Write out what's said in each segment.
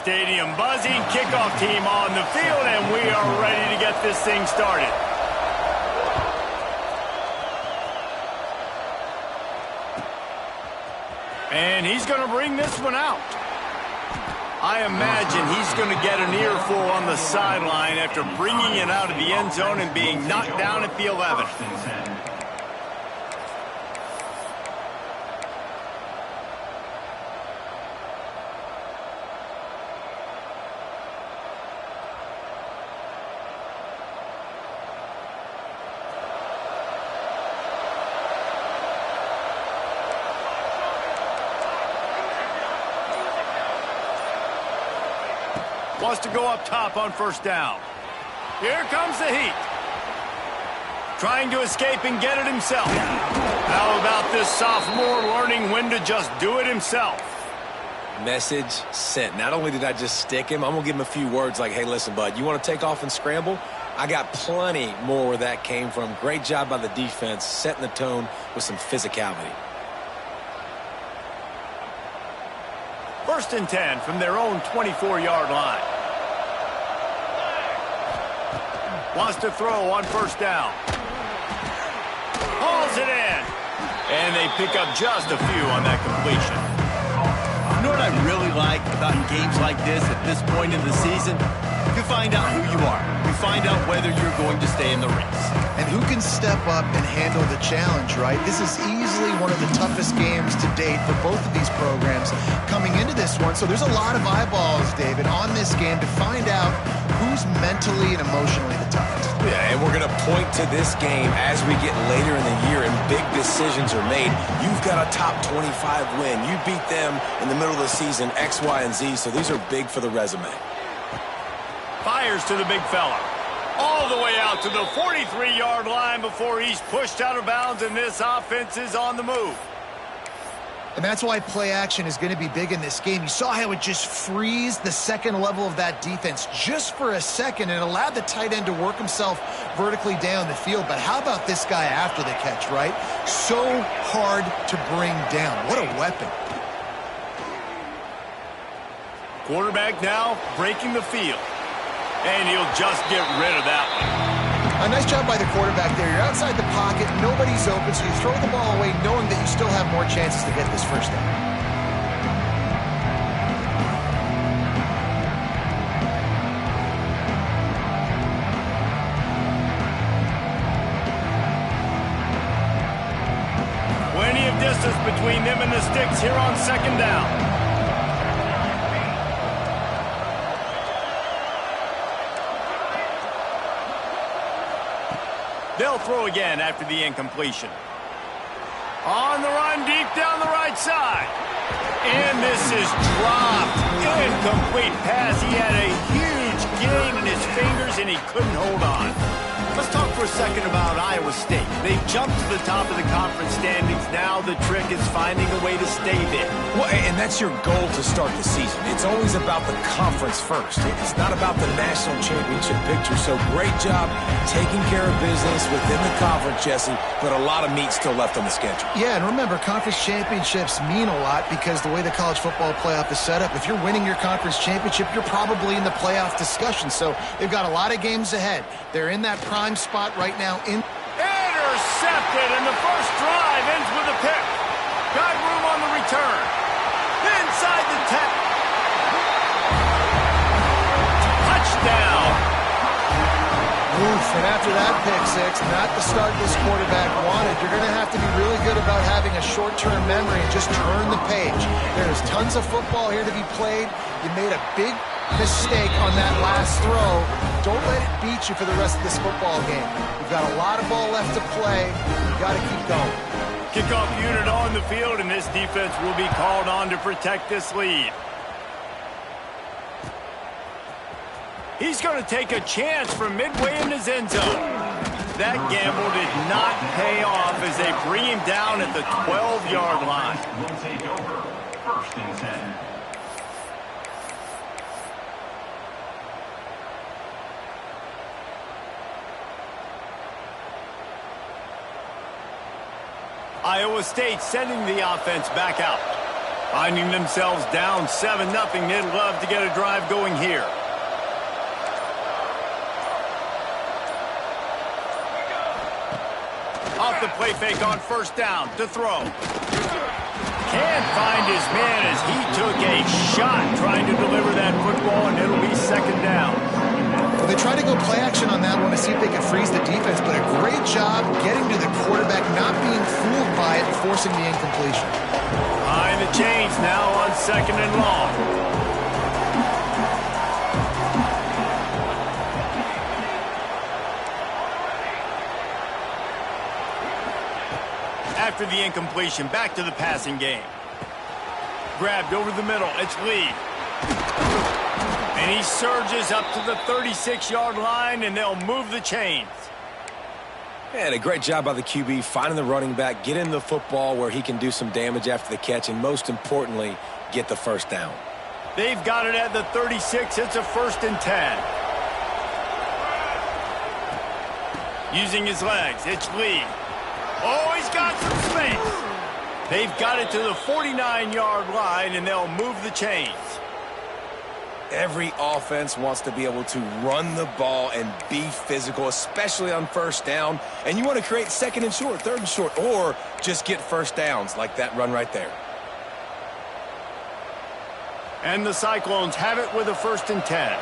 stadium buzzing. Kickoff team on the field, and we are ready to get this thing started. And he's going to bring this one out. I imagine he's going to get an earful on the sideline after bringing it out of the end zone and being knocked down at the 11. Wants to go up top on first down. Here comes the heat. Trying to escape and get it himself. How about this sophomore learning when to just do it himself? Message sent. Not only did I just stick him, I'm going to give him a few words like, hey, listen, bud, you want to take off and scramble? I got plenty more where that came from. Great job by the defense, setting the tone with some physicality. 1st and 10 from their own 24-yard line. Wants to throw on first down. Hauls it in. And they pick up just a few on that completion. You know what I really like about games like this at this point in the season? You find out who you are. You find out whether you're going to stay in the race. And who can step up and handle the challenge, right? This is easily one of the toughest games to date for both of these programs coming into this one. So there's a lot of eyeballs, David, on this game to find out who's mentally and emotionally the toughest. Yeah, and we're going to point to this game as we get later in the year and big decisions are made. You've got a top 25 win. You beat them in the middle of the season, X, Y, and Z, so these are big for the resume. Fires to the big fella. All the way out to the 43-yard line before he's pushed out of bounds, and this offense is on the move. And that's why play action is going to be big in this game. You saw how it just frees the second level of that defense just for a second and allowed the tight end to work himself vertically down the field. But how about this guy after the catch, right? So hard to bring down. What a weapon. Quarterback now breaking the field. And he'll just get rid of that one. A nice job by the quarterback there. You're outside the pocket, nobody's open, so you throw the ball away knowing that you still have more chances to get this first down. Plenty of distance between them and the sticks here on 2nd down. They'll throw again after the incompletion. On the run, deep down the right side. And this is dropped. Incomplete pass. He had a huge gain in his fingers, and he couldn't hold on. Let's talk for a second about Iowa State. They've jumped to the top of the conference standings. Now the trick is finding a way to stay there. Well, and that's your goal to start the season. It's always about the conference first. It's not about the national championship picture. So great job taking care of business within the conference, Jesse, but a lot of meat still left on the schedule. Yeah, and remember, conference championships mean a lot because the way the college football playoff is set up, if you're winning your conference championship, you're probably in the playoff discussion. So they've got a lot of games ahead. They're in that prime spot right now. Intercepted, and the first drive ends with a pick. Got room on the return. Inside the 10. Touchdown. Oof, and after that pick six, not the start this quarterback wanted. You're going to have to be really good about having a short-term memory and just turn the page. There's tons of football here to be played. You made a big mistake on that last throw. Don't let it beat you for the rest of this football game. You've got a lot of ball left to play. You've got to keep going. Kickoff unit on the field, and this defense will be called on to protect this lead. He's going to take a chance from midway in his end zone. That gamble did not pay off as they bring him down at the 12-yard line. Will take over 1st and 10. Iowa State sending the offense back out. Finding themselves down 7-0, they'd love to get a drive going here. Off the play fake on first down to throw. Can't find his man as he took a shot trying to deliver that football, and it'll be second down. Well, they tried to go play action on that one to see if they could freeze the defense, but a great job getting to the quarterback, not being fooled by it, and forcing the incompletion. Behind the chains now on second and long. After the incompletion, back to the passing game. Grabbed over the middle, it's Lee. And he surges up to the 36-yard line, and they'll move the chains. And a great job by the QB finding the running back, getting the football where he can do some damage after the catch, and most importantly, get the first down. They've got it at the 36. It's a 1st and 10. Using his legs, it's Lee. Oh, he's got some space. They've got it to the 49-yard line, and they'll move the chains. Every offense wants to be able to run the ball and be physical, especially on first down. And you want to create 2nd and short, 3rd and short, or just get first downs like that run right there. And the Cyclones have it with a 1st and 10.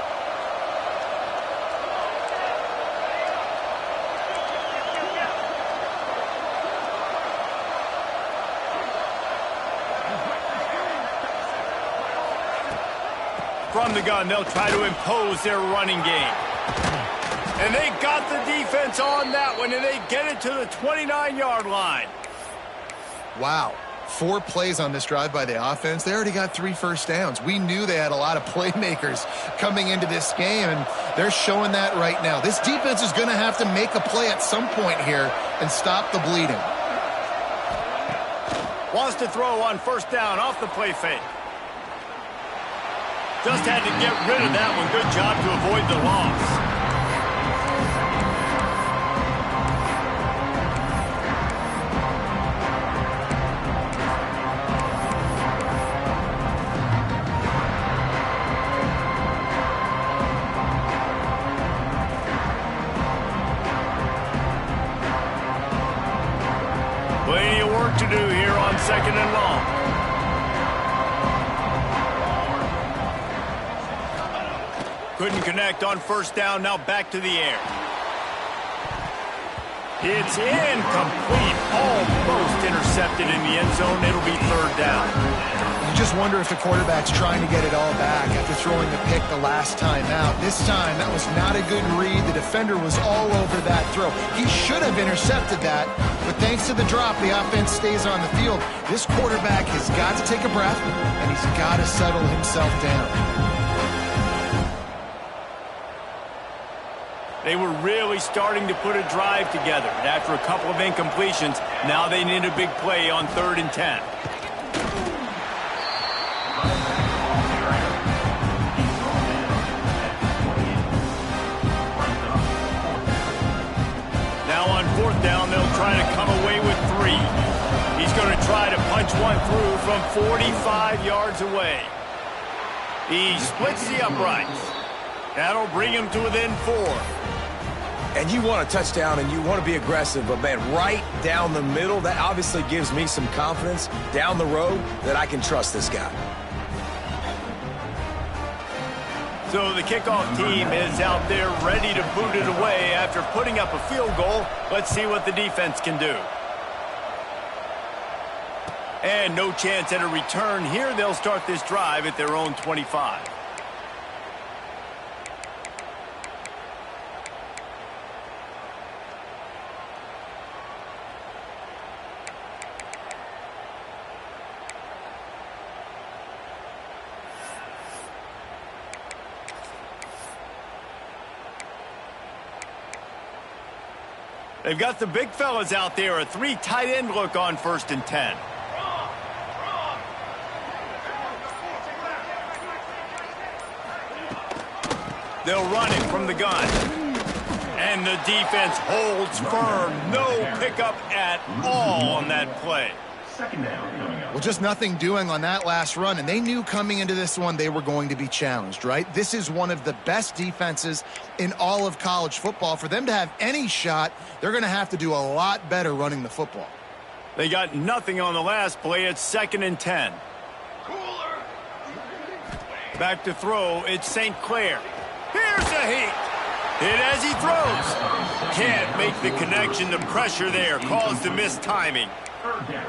From the gun, they'll try to impose their running game. And they got the defense on that one, and they get it to the 29-yard line. Wow. 4 plays on this drive by the offense. They already got 3 first downs. We knew they had a lot of playmakers coming into this game, and they're showing that right now. This defense is going to have to make a play at some point here and stop the bleeding. Wants to throw on first down off the play fake. Just had to get rid of that one. Good job to avoid the loss. Plenty of work to do here on 2nd and long. Couldn't connect on first down, now back to the air. It's incomplete, almost intercepted in the end zone. It'll be 3rd down. You just wonder if the quarterback's trying to get it all back after throwing the pick the last time out. This time, that was not a good read. The defender was all over that throw. He should have intercepted that, but thanks to the drop, the offense stays on the field. This quarterback has got to take a breath, and he's got to settle himself down. They were really starting to put a drive together. And after a couple of incompletions, now they need a big play on 3rd and 10. Now on 4th down, they'll try to come away with 3. He's going to try to punch one through from 45 yards away. He splits the uprights. That'll bring him to within 4. And you want a touchdown and you want to be aggressive, but man, right down the middle, that obviously gives me some confidence down the road that I can trust this guy. So the kickoff team is out there ready to boot it away after putting up a field goal. Let's see what the defense can do. And no chance at a return here. They'll start this drive at their own 25. They've got the big fellas out there, a 3 tight end look on 1st and 10. They'll run it from the gun. And the defense holds firm. No pickup at all on that play. Second down coming up. Well, just nothing doing on that last run, and they knew coming into this one they were going to be challenged, right? This is one of the best defenses in all of college football. For them to have any shot, they're going to have to do a lot better running the football. They got nothing on the last play. It's 2nd and 10. Back to throw. It's St. Clair. Here's a hit. Hit as he throws. Can't make the connection. The pressure there caused the missed timing.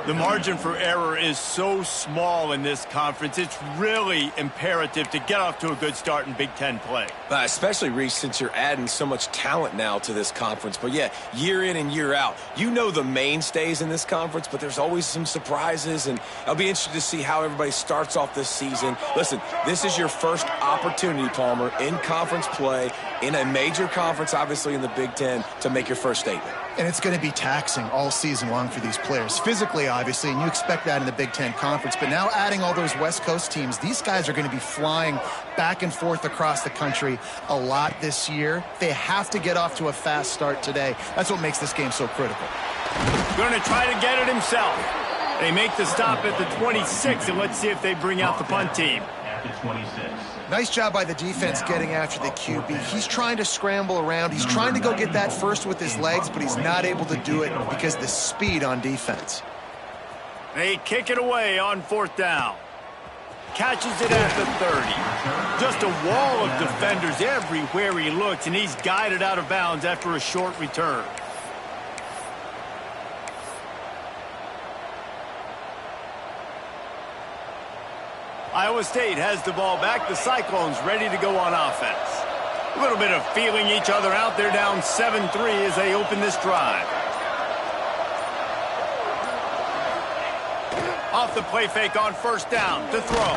The margin for error is so small in this conference. It's really imperative to get off to a good start in Big Ten play. Especially, Reese, since you're adding so much talent now to this conference. But, yeah, year in and year out, you know the mainstays in this conference, but there's always some surprises, and I'll be interested to see how everybody starts off this season. Listen, this is your first opportunity, Palmer, in conference play, in a major conference, obviously in the Big Ten, to make your first statement. And it's going to be taxing all season long for these players. Physically, obviously, and you expect that in the Big Ten Conference. But now adding all those West Coast teams, these guys are going to be flying back and forth across the country a lot this year. They have to get off to a fast start today. That's what makes this game so critical. Going to try to get it himself. They make the stop at the 26, and let's see if they bring out the punt team. At the 26. Nice job by the defense getting after the QB. He's trying to scramble around. He's trying to go get that first with his legs, but he's not able to do it because of the speed on defense. They kick it away on 4th down. Catches it at the 30. Just a wall of defenders everywhere he looks, and he's guided out of bounds after a short return. Iowa State has the ball back. The Cyclones ready to go on offense. A little bit of feeling each other out. They're down 7-3 as they open this drive. Off the play fake on 1st down to throw.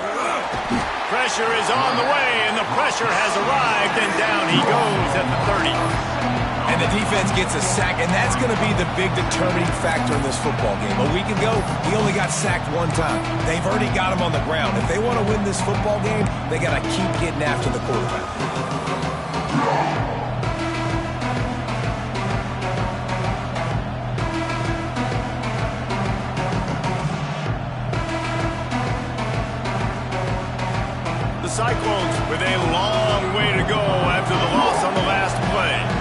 Pressure is on the way, and the pressure has arrived, and down he goes at the 30. And the defense gets a sack, and that's going to be the big determining factor in this football game. A week ago, he only got sacked 1 time. They've already got him on the ground. If they want to win this football game, they got to keep getting after the quarterback. The Cyclones with a long way to go after the loss on the last play.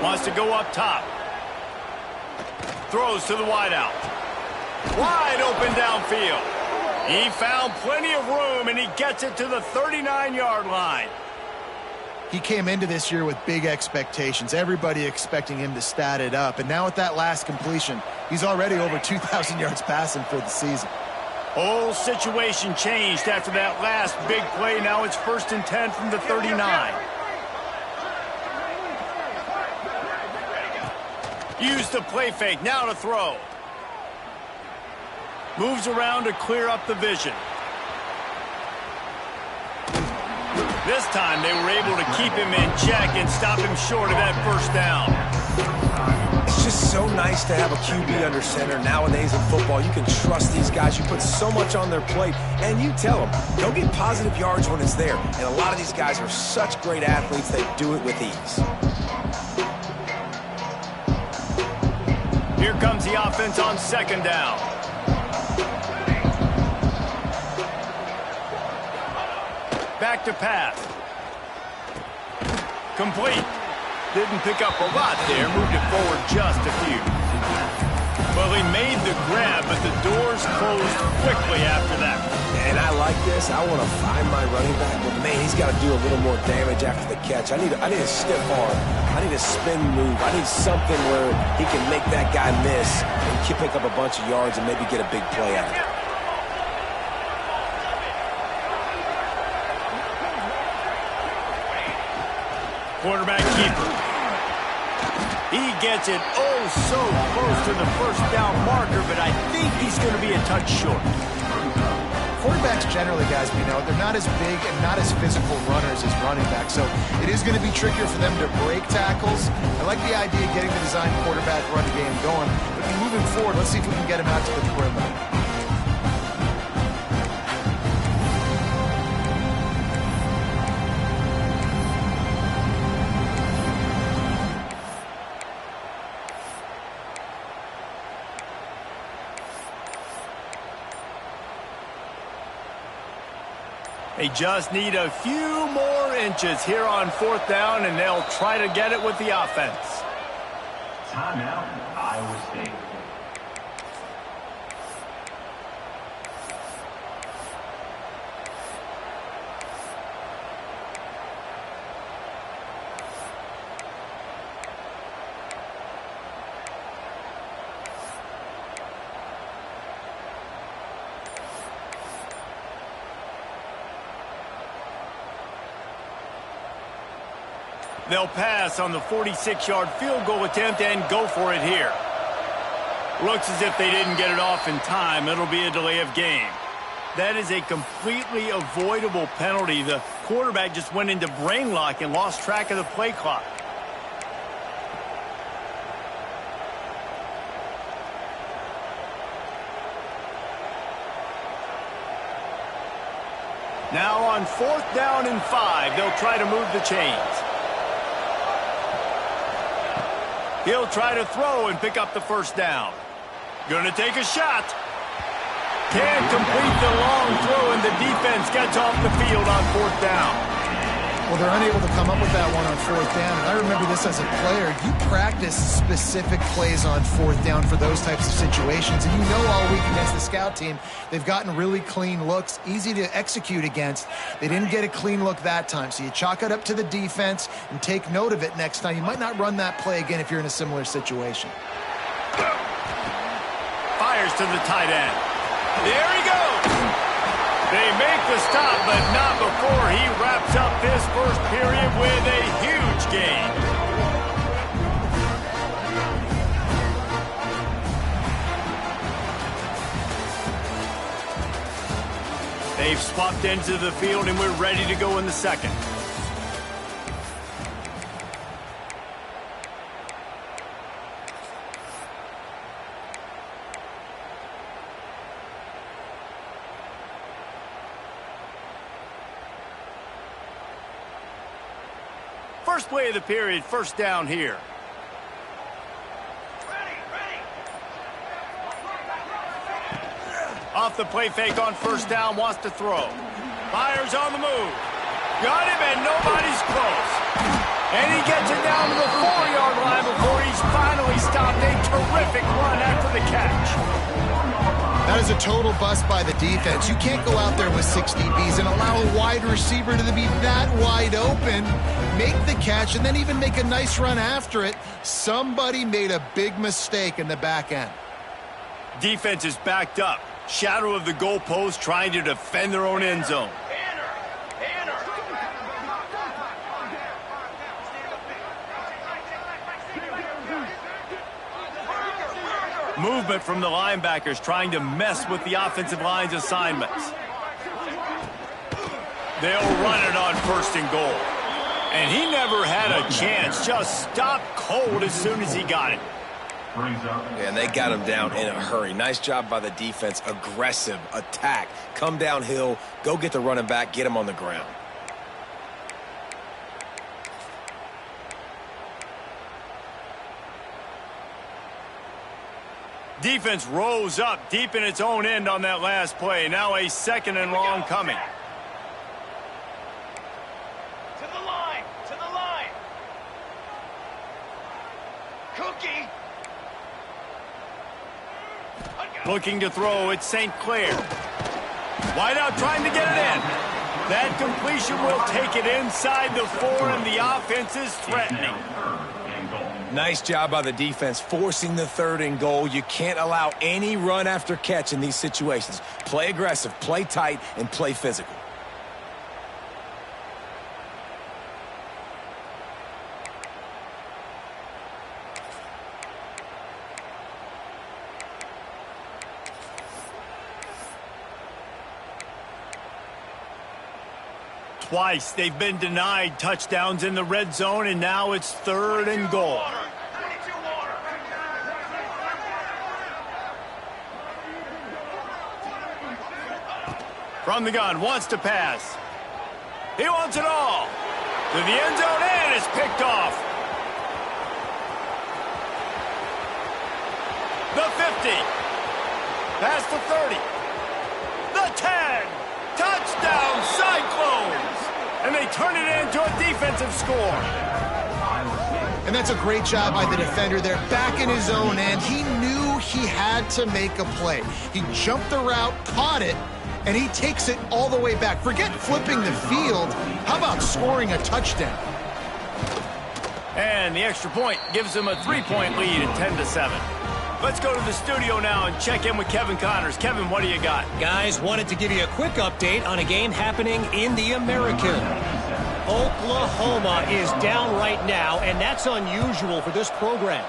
Wants to go up top. Throws to the wideout. Wide open downfield. He found plenty of room, and he gets it to the 39-yard line. He came into this year with big expectations. Everybody expecting him to stat it up. And now with that last completion, he's already over 2,000 yards passing for the season. Whole situation changed after that last big play. Now it's 1st and 10 from the 39. Use the play fake, now to throw. Moves around to clear up the vision. This time they were able to keep him in check and stop him short of that 1st down. It's just so nice to have a QB under center. Nowadays in football, you can trust these guys. You put so much on their plate, and you tell them, go get positive yards when it's there. And a lot of these guys are such great athletes, they do it with ease. Here comes the offense on 2nd down. Back to pass. Complete. Didn't pick up a lot there. Moved it forward just a few. Well, he made the grab, but the doors closed quickly after that. And I like this. I want to find my running back, but man, he's got to do a little more damage after the catch. I need a stiff arm. I need a spin move. I need something where he can make that guy miss and pick up a bunch of yards and maybe get a big play out of it. Quarterback keeper. He gets it oh so close to the 1st down marker, but I think he's going to be a touch short. Quarterbacks generally, guys, we know, they're not as big and not as physical runners as running backs, so it is going to be trickier for them to break tackles. I like the idea of getting the design quarterback run game going, but moving forward, let's see if we can get him out to the perimeter. They just need a few more inches here on fourth down, and they'll try to get it with the offense. Timeout, Iowa State. They'll pass on the 46-yard field goal attempt and go for it here. Looks as if they didn't get it off in time. It'll be a delay of game. That is a completely avoidable penalty. The quarterback just went into brain lock and lost track of the play clock. Now on fourth down and 5, they'll try to move the chains. He'll try to throw and pick up the first down. Gonna take a shot. Can't complete the long throw, and the defense gets off the field on fourth down. Well, they're unable to come up with that one on fourth down. And I remember this as a player. You practice specific plays on fourth down for those types of situations. And you know all week against the scout team, they've gotten really clean looks, easy to execute against. They didn't get a clean look that time. So you chalk it up to the defense and take note of it next time. You might not run that play again if you're in a similar situation. Fires to the tight end. There he goes. They make the stop, but not before he wraps up this first period with a huge gain. They've swapped into the field, and we're ready to go in the second. First play of the period, first down here. Off the play fake on first down, wants to throw. Fires on the move. Got him, and nobody's close. And he gets it down to the 4-yard line before he's finally stopped. A terrific run after the catch. That is a total bust by the defense. You can't go out there with 6 DBs and allow a wide receiver to be that wide open, make the catch, and then even make a nice run after it. Somebody made a big mistake in the back end. Defense is backed up. Shadow of the goalpost, trying to defend their own end zone. Movement from the linebackers trying to mess with the offensive line's assignments. They'll run it on first and goal. And he never had a chance. Just stopped cold as soon as he got it. And they got him down in a hurry. Nice job by the defense. Aggressive attack. Come downhill. Go get the running back. Get him on the ground. Defense rose up deep in its own end on that last play. Now a second and long coming. To the line! To the line! Cookie! Looking to throw, it's St. Clair. Wide out trying to get it in. That completion will take it inside the 4, and the offense is threatening. Nice job by the defense forcing the 3rd and goal. You can't allow any run after catch in these situations. Play aggressive, play tight, and play physical. Twice they've been denied touchdowns in the red zone, and now it's 3rd and goal. From the gun, wants to pass. He wants it all. To the end zone, and it's picked off. The 50. Past the 30. The 10. Touchdown, Cyclones! And they turn it into a defensive score. And that's a great job by the defender there, back in his own end. He knew he had to make a play. He jumped the route, caught it, and he takes it all the way back. Forget flipping the field. How about scoring a touchdown? And the extra point gives them a 3-point lead at 10-7. Let's go to the studio now and check in with Kevin Connors. Kevin, what do you got? Guys, wanted to give you a quick update on a game happening in the American. Oklahoma is down right now, and that's unusual for this program.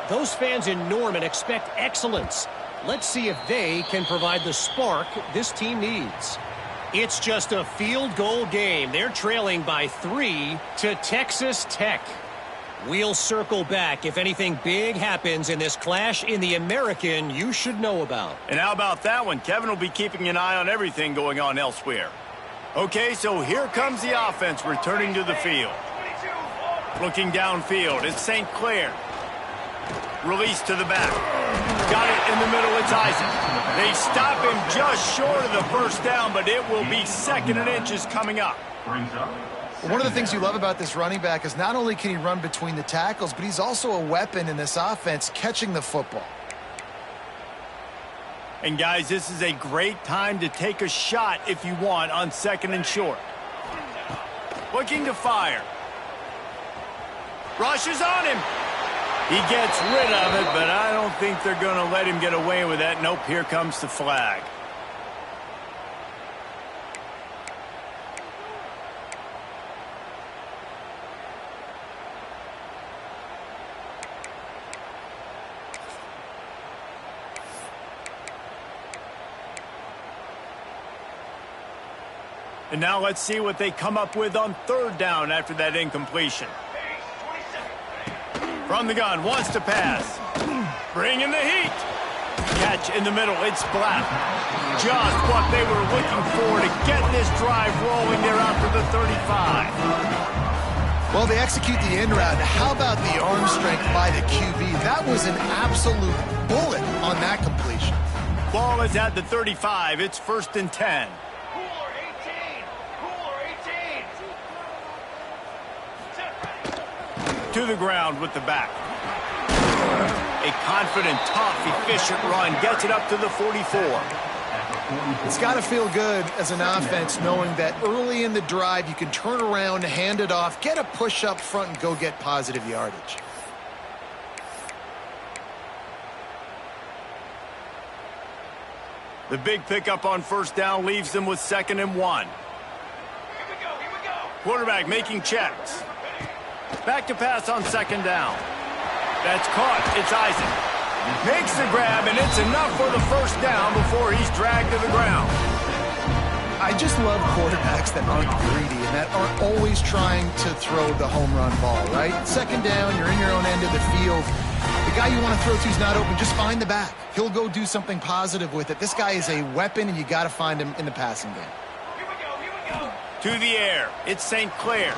Those fans in Norman expect excellence. Let's see if they can provide the spark this team needs. It's just a field goal game. They're trailing by 3 to Texas Tech. We'll circle back if anything big happens in this clash in the American you should know about. And how about that one? Kevin will be keeping an eye on everything going on elsewhere. Okay, so here comes the offense returning to the field. Looking downfield, it's St. Clair. Release to the back. Got it in the middle, it's Isaac. They stop him just short of the first down, but it will be 2nd and inches coming up. One of the things you love about this running back is not only can he run between the tackles, but he's also a weapon in this offense catching the football. And guys, this is a great time to take a shot if you want on 2nd and short. Looking to fire. Rushes on him. He gets rid of it, but I don't think they're going to let him get away with that. Nope, here comes the flag. And now let's see what they come up with on 3rd down after that incompletion. From the gun, wants to pass. Bring in the heat. Catch in the middle, it's Black. Just what they were looking for to get this drive rolling there out to the 35. Well, they execute the end route. How about the arm strength by the QB? That was an absolute bullet on that completion. Ball is at the 35. It's 1st and 10. To the ground with the back. A confident, tough, efficient run gets it up to the 44. It's got to feel good as an offense knowing that early in the drive you can turn around, hand it off, get a push up front, and go get positive yardage. The big pickup on 1st down leaves them with 2nd and 1. Here we go. Quarterback making checks. Back to pass on 2nd down. That's caught. It's Isaac. Makes the grab, and it's enough for the 1st down before he's dragged to the ground. I just love quarterbacks that aren't greedy and that aren't always trying to throw the home run ball, right? 2nd down, you're in your own end of the field. The guy you want to throw to is not open. Just find the back. He'll go do something positive with it. This guy is a weapon, and you got to find him in the passing game. Here we go. To the air. It's St. Clair.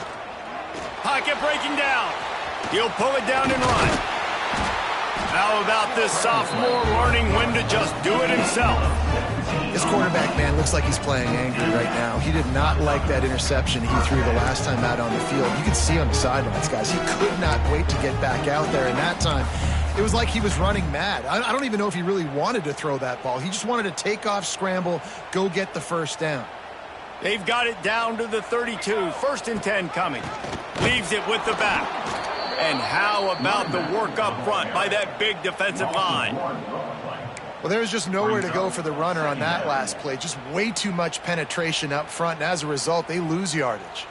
Pocket breaking down. He'll pull it down and run. How about this sophomore learning when to just do it himself? This quarterback, man, looks like he's playing angry right now. He did not like that interception he threw the last time out on the field. You could see on the sidelines, guys. He could not wait to get back out there, and that time it was like he was running mad. I don't even know if he really wanted to throw that ball. He just wanted to take off, scramble, go get the 1st down. They've got it down to the 32. 1st and 10 coming. Leaves it with the back. And how about the work up front by that big defensive line? Well, there's just nowhere to go for the runner on that last play. Just way too much penetration up front, and as a result, they lose yardage.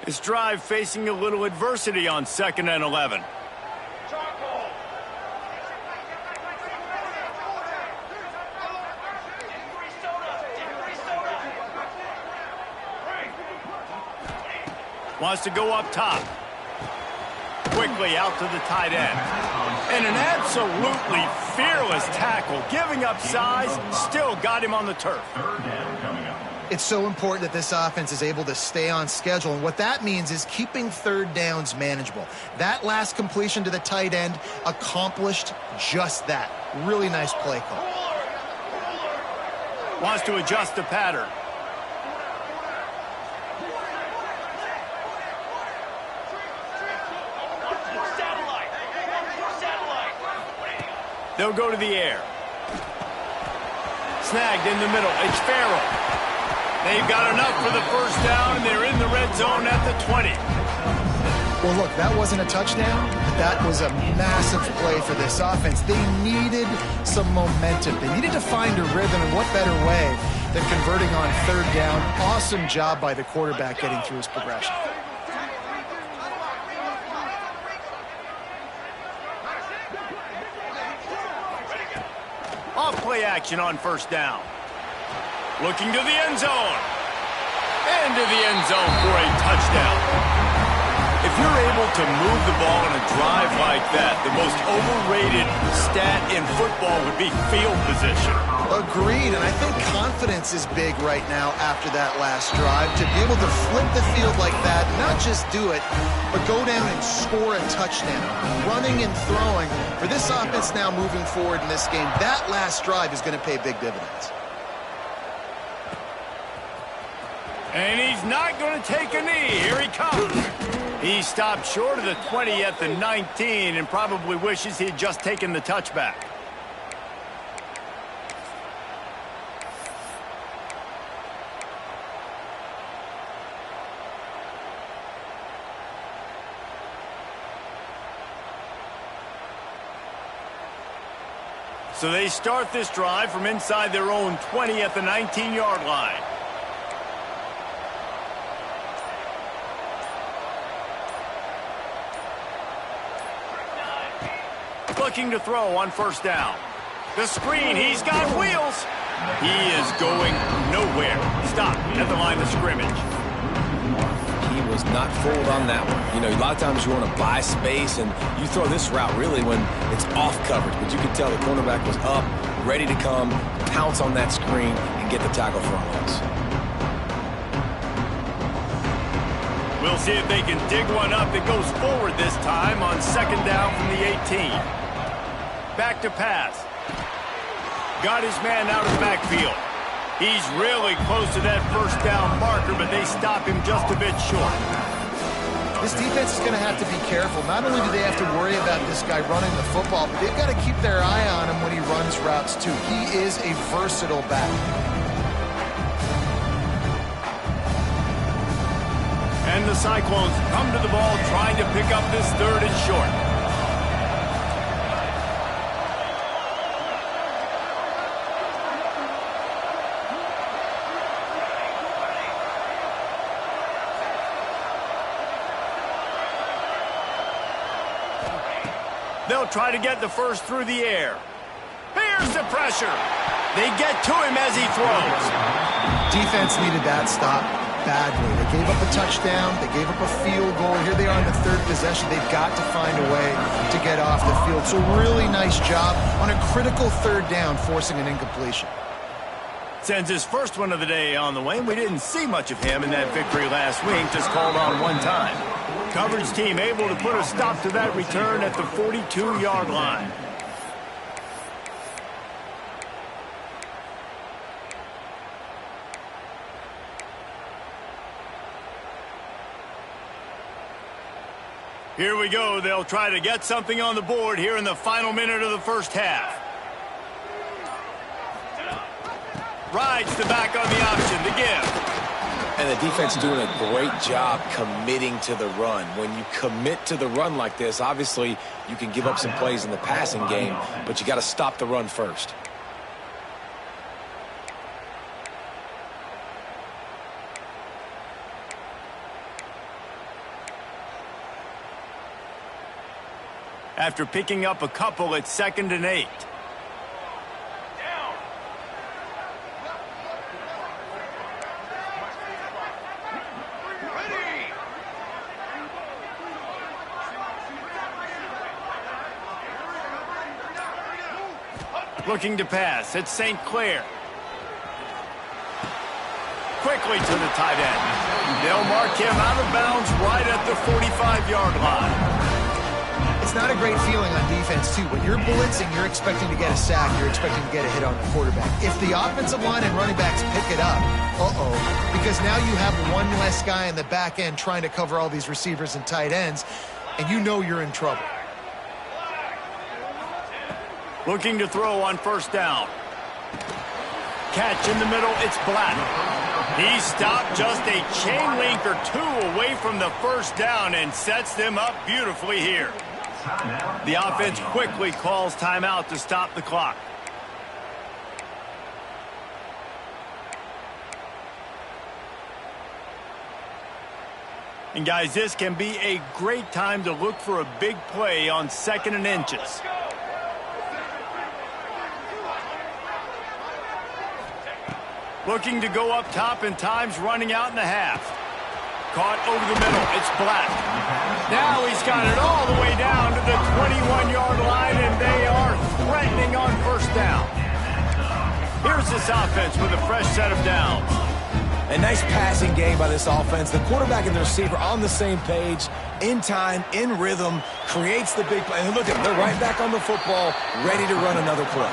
This drive facing a little adversity on 2nd and 11. Wants to go up top. Quickly out to the tight end. And an absolutely fearless tackle. Giving up size, still got him on the turf. 3rd down coming up. It's so important that this offense is able to stay on schedule, and what that means is keeping third downs manageable. That last completion to the tight end accomplished just that. Really nice play call. Wants to adjust the pattern. They'll go to the air. Snagged in the middle. It's Farrell. They've got enough for the first down, and they're in the red zone at the 20. Well, look, that wasn't a touchdown, but that was a massive play for this offense. They needed some momentum. They needed to find a rhythm, and what better way than converting on third down. Awesome job by the quarterback getting through his progression. Off play action on first down. Looking to the end zone. Into the end zone for a touchdown. If you're able to move the ball on a drive like that, the most overrated stat in football would be field position. Agreed, and I think confidence is big right now after that last drive. To be able to flip the field like that, not just do it, but go down and score a touchdown. Running and throwing. For this offense now moving forward in this game, that last drive is going to pay big dividends. And he's not going to take a knee. Here he comes. He stopped short of the 20 at the 19 and probably wishes he'd just taken the touchback. So they start this drive from inside their own 20 at the 19-yard line. Looking to throw on first down. The screen, he's got wheels. He is going nowhere. Stop at the line of scrimmage. He was not fooled on that one. You know, a lot of times you want to buy space, and you throw this route really when it's off coverage. But you could tell the cornerback was up, ready to come, pounce on that screen, and get the tackle for a loss. We'll see if they can dig one up that goes forward this time on second down from the 18. Back to pass. Got his man out of the backfield. He's really close to that first down marker, but they stop him just a bit short. This defense is going to have to be careful. Not only do they have to worry about this guy running the football, but they've got to keep their eye on him when he runs routes too. He is a versatile back. And the Cyclones come to the ball trying to pick up this third and short. They'll try to get the first through the air. Here's the pressure. They get to him as he throws. Defense needed that stop badly. They gave up a touchdown. They gave up a field goal. Here they are in the third possession. They've got to find a way to get off the field. So really nice job on a critical third down, forcing an incompletion. Sends his first one of the day on the way. We didn't see much of him in that victory last week, just called on one time. Coverage team able to put a stop to that return at the 42-yard line. Here we go. They'll try to get something on the board here in the final minute of the first half. Rides the back on the option to give. And the defense doing a great job committing to the run. When you commit to the run like this, obviously you can give up some plays in the passing game, but you got to stop the run first. After picking up a couple, it's 2nd and 8. Looking to pass. It's St. Clair. quickly to the tight end. They'll mark him out of bounds right at the 45-yard line. It's not a great feeling on defense, too. When you're blitzing, you're expecting to get a sack. You're expecting to get a hit on the quarterback. If the offensive line and running backs pick it up, because now you have one less guy in the back end trying to cover all these receivers and tight ends, and you know you're in trouble. Looking to throw on first down. Catch in the middle, it's Black. He stopped just a chain link or two away from the first down and sets them up beautifully here. The offense quickly calls timeout to stop the clock. And guys, this can be a great time to look for a big play on 2nd and inches. Looking to go up top, and time's running out in the half. Caught over the middle. It's Black. Now he's got it all the way down to the 21-yard line, and they are threatening on first down. Here's this offense with a fresh set of downs. A nice passing game by this offense. The quarterback and the receiver on the same page, in time, in rhythm, creates the big play. And look at them, they're right back on the football, ready to run another play.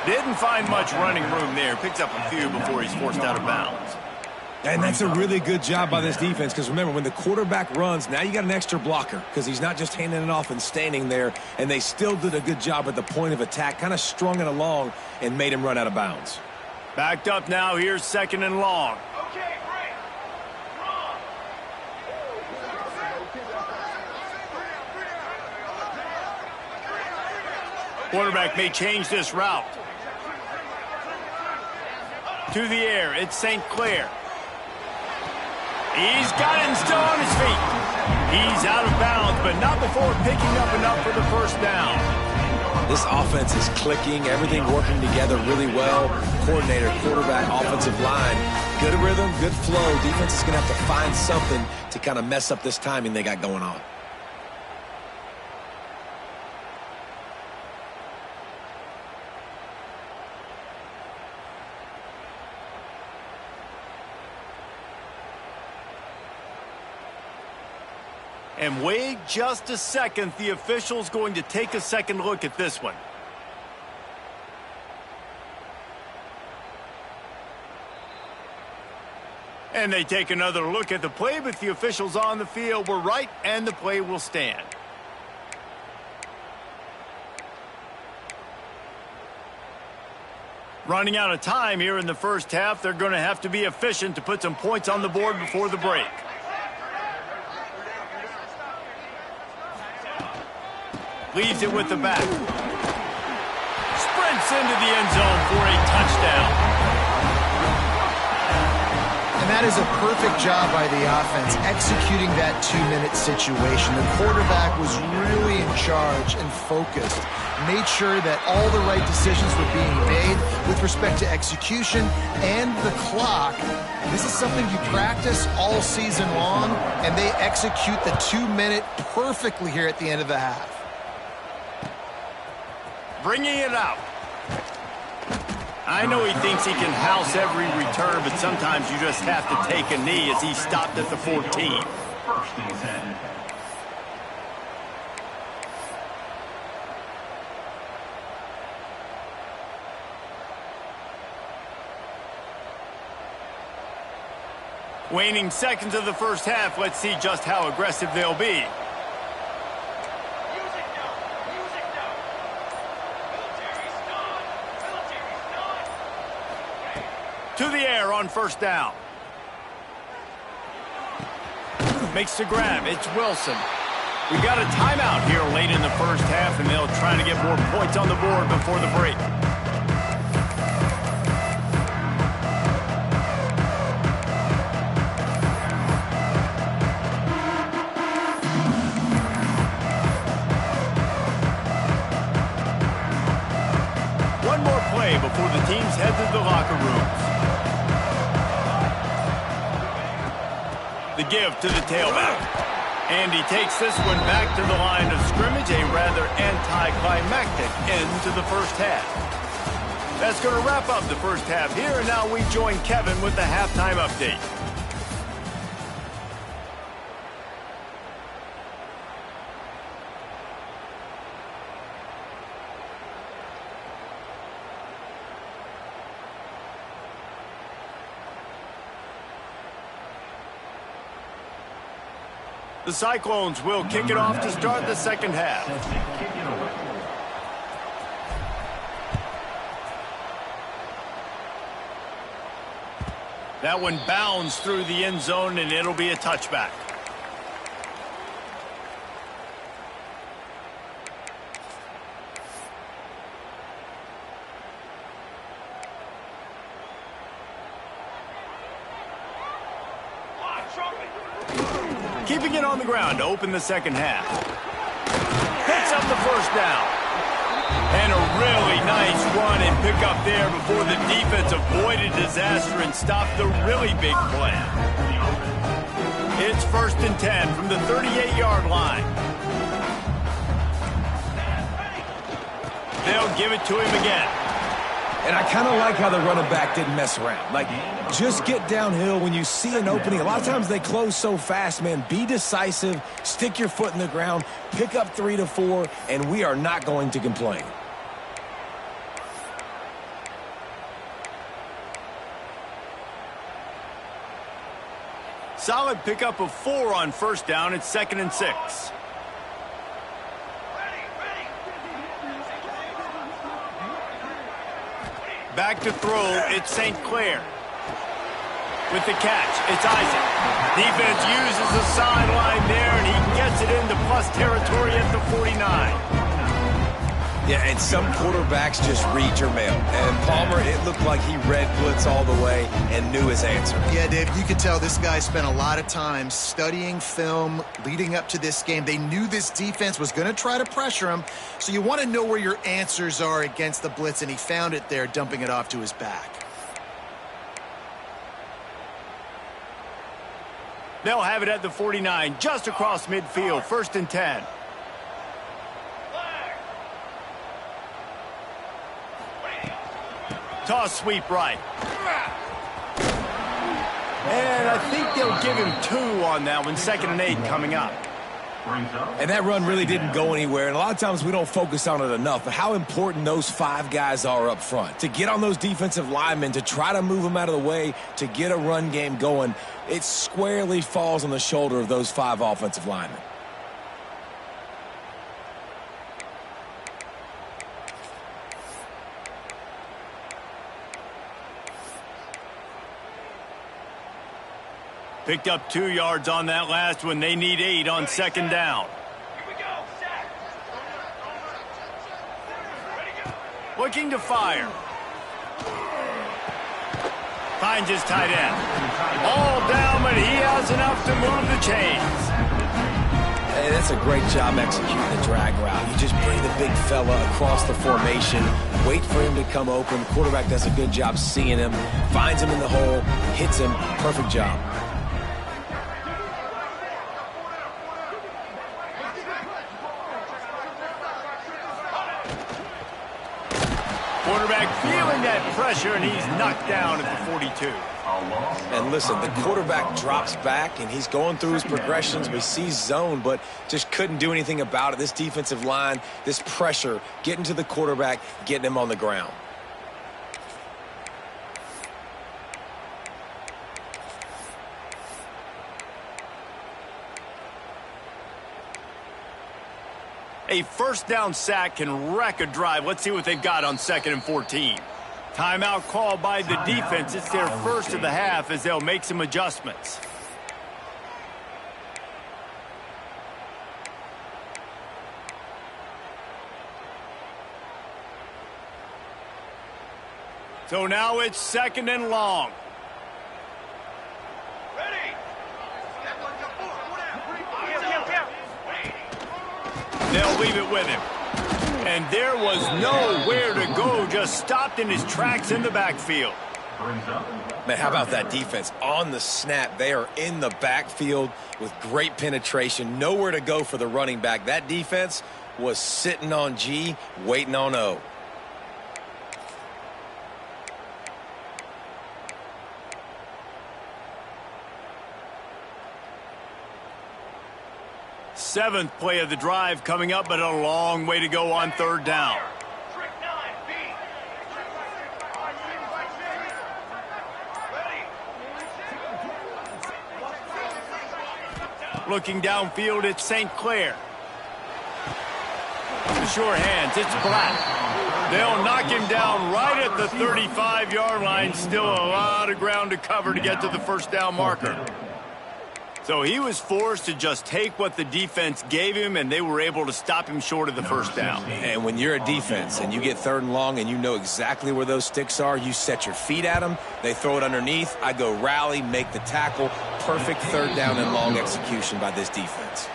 Didn't find much running room there. Picks up a few before he's forced out of bounds. And that's a really good job by this defense, because remember, when the quarterback runs, now you got an extra blocker, because he's not just handing it off and standing there, and they still did a good job at the point of attack, kind of strung it along and made him run out of bounds. Backed up now, here's 2nd and long. Okay, break. Wrong. Quarterback may change this route. To the air, it's St. Clair. He's got it and still on his feet. He's out of bounds, but not before picking up enough for the first down. This offense is clicking, everything working together really well. Coordinator, quarterback, offensive line. Good rhythm, good flow. Defense is going to have to find something to kind of mess up this timing they got going on. And wait just a second. The official's going to take a second look at this one. And they take another look at the play, but the officials on the field were right, and the play will stand. Running out of time here in the first half. They're going to have to be efficient to put some points on the board before the break. Leaves it with the back. Sprints into the end zone for a touchdown. And that is a perfect job by the offense, executing that 2-minute situation. The quarterback was really in charge and focused. Made sure that all the right decisions were being made with respect to execution and the clock. This is something you practice all season long, and they execute the 2-minute perfectly here at the end of the half. Bringing it out. I know he thinks he can house every return, but sometimes you just have to take a knee as he stopped at the 14. First and 10. Waning seconds of the first half. Let's see just how aggressive they'll be. To the air on first down. Makes the grab. It's Wilson. We got a timeout here late in the first half, and they'll try to get more points on the board before the break. One more play before the teams head to the locker rooms. The give to the tailback. And he takes this one back to the line of scrimmage, a rather anticlimactic end to the first half. That's going to wrap up the first half here, and now we join Kevin with the halftime update. The Cyclones will kick it off to start the second half. That one bounds through the end zone, and it'll be a touchback. Keeping it on the ground to open the second half. Picks up the first down. And a really nice run and pick up there before the defense avoided disaster and stopped the really big play. It's 1st and 10 from the 38-yard line. They'll give it to him again. And I kind of like how the running back didn't mess around. Like, just get downhill when you see an opening. A lot of times they close so fast, man. Be decisive, stick your foot in the ground, pick up 3 to 4, and we are not going to complain. Solid pickup of 4 on first down. It's 2nd and 6. Back to throw, it's St. Clair. With the catch, it's Isaac. Defense uses the sideline there, and he gets it into plus territory at the 49. Yeah, and some quarterbacks just read your mail. And Palmer, it looked like he read blitz all the way and knew his answer. Yeah, Dave, you could tell this guy spent a lot of time studying film leading up to this game. They knew this defense was going to try to pressure him, so you want to know where your answers are against the blitz, and he found it there, dumping it off to his back. They'll have it at the 49, just across midfield, 1st and 10. Toss sweep right. And I think they'll give him 2 on that one. 2nd and 8 coming up. And that run really didn't go anywhere. And a lot of times we don't focus on it enough. But how important those 5 guys are up front. To get on those defensive linemen, to try to move them out of the way, to get a run game going, it squarely falls on the shoulder of those 5 offensive linemen. Picked up 2 yards on that last one. They need 8 on 2nd down. Looking to fire. Finds his tight end. All down, but he has enough to move the chains. Hey, that's a great job executing the drag route. You just bring the big fella across the formation, wait for him to come open. The quarterback does a good job seeing him, finds him in the hole, hits him. Perfect job. Quarterback feeling that pressure, and he's knocked down at the 42. And listen, the quarterback drops back, and he's going through his progressions. We see zone, but just couldn't do anything about it. This defensive line, this pressure, getting to the quarterback, getting him on the ground. A 1st down sack can wreck a drive. Let's see what they've got on 2nd and 14. Timeout called by the defense. It's their first of the half as they'll make some adjustments. So now it's 2nd and long. They'll leave it with him. And there was nowhere to go, just stopped in his tracks in the backfield. Man, how about that defense? On the snap, they are in the backfield with great penetration. Nowhere to go for the running back. That defense was sitting on G, waiting on O. 7th play of the drive coming up, but a long way to go on 3rd down. Trick 9B. Ready. Looking downfield, it's St. Clair. The sure hands, it's Black. They'll knock him down right at the 35-yard line. Still a lot of ground to cover to get to the 1st down marker. So he was forced to just take what the defense gave him, and they were able to stop him short of the 1st down. And when you're a defense and you get 3rd and long and you know exactly where those sticks are, you set your feet at them, they throw it underneath, I go rally, make the tackle. Perfect 3rd down and long execution by this defense.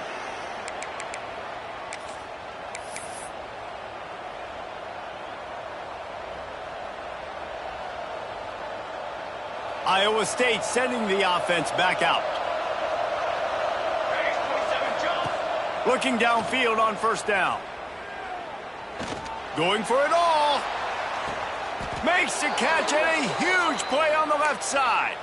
Iowa State sending the offense back out. Looking downfield on 1st down. Going for it all. Makes the catch and a huge play on the left side.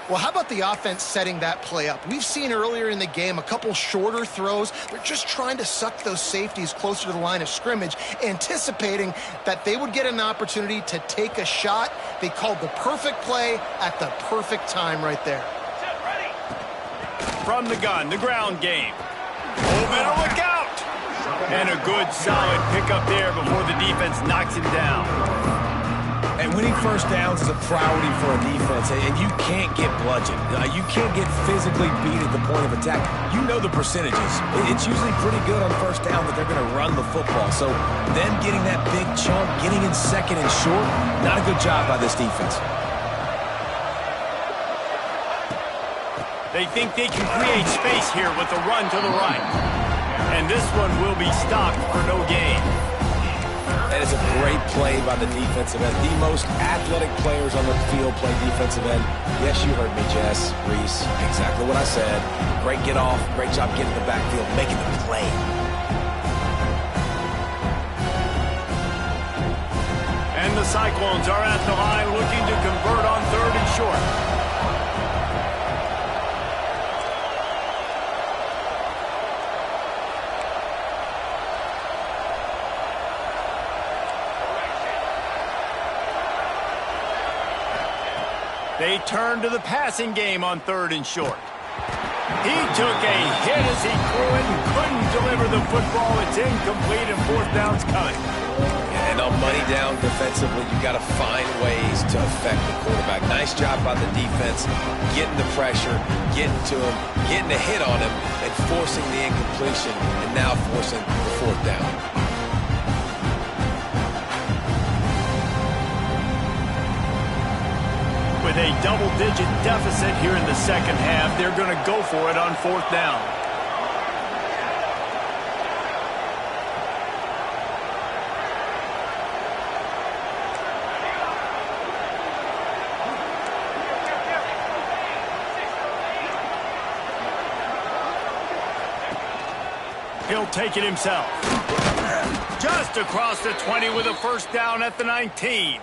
Well, how about the offense setting that play up? We've seen earlier in the game a couple shorter throws. They're just trying to suck those safeties closer to the line of scrimmage, anticipating that they would get an opportunity to take a shot. They called the perfect play at the perfect time right there. Set ready. From the gun, the ground game. Oh, better look out. And a good solid pickup there before the defense knocks him down. And winning 1st downs is a priority for a defense, and you can't get bludgeoned. You can't get physically beat at the point of attack. You know the percentages. It's usually pretty good on 1st down that they're going to run the football. So them getting that big chunk, getting in 2nd and short, not a good job by this defense. They think they can create space here with the run to the right. And this one will be stopped for no gain. That is a great play by the defensive end. The most athletic players on the field play defensive end. Yes, you heard me, Jess, Reese. Exactly what I said. Great get off. Great job getting the backfield, making the play. And the Cyclones are at the line looking to convert on 3rd and short. They turn to the passing game on 3rd and short. He took a hit as he threw it and couldn't deliver the football. It's incomplete and 4th down's coming. And on money down defensively, you got to find ways to affect the quarterback. Nice job by the defense, getting the pressure, getting to him, getting a hit on him, and forcing the incompletion, and now forcing the 4th down. With a double-digit deficit here in the 2nd half, they're going to go for it on 4th down. He'll take it himself. Just across the 20 with a 1st down at the 19.